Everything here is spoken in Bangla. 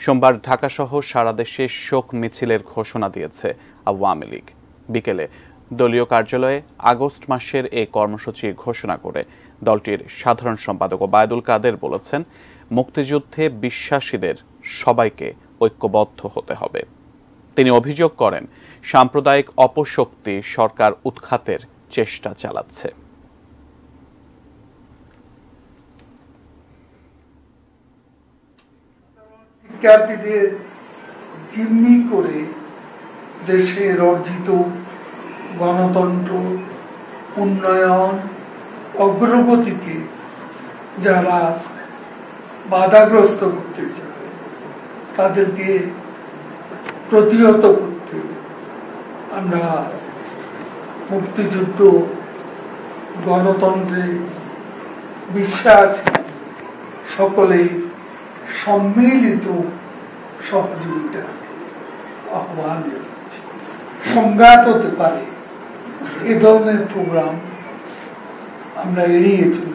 সোমবার ঢাকাসহ সারা দেশে শোক মিছিলের ঘোষণা দিয়েছে আওয়ামী লীগ। বিকেলে দলীয় কার্যালয়ে আগস্ট মাসের এই কর্মসূচি ঘোষণা করে দলটির সাধারণ সম্পাদক ওবায়দুল কাদের বলেছেন, মুক্তিযুদ্ধে বিশ্বাসীদের সবাইকে ঐক্যবদ্ধ হতে হবে। তিনি অভিযোগ করেন, সাম্প্রদায়িক অপশক্তি সরকার উৎখাতের চেষ্টা চালাচ্ছে। শিক্ষার্থীদের জিম্মি করে দেশের অর্জিত গণতন্ত্র, উন্নয়ন, অগ্রগতিকে যারা বাধাগ্রস্ত করতে চায় তাদেরকে প্রতিহত করতে আমরা মুক্তিযুদ্ধ, গণতন্ত্রে বিশ্বাস সকলেই সম্মিলিত সহযোগিতা আহ্বান জানাচ্ছি। সংঘাত হতে পারে, এ ধরনের প্রোগ্রাম আমরা এড়িয়ে চলি।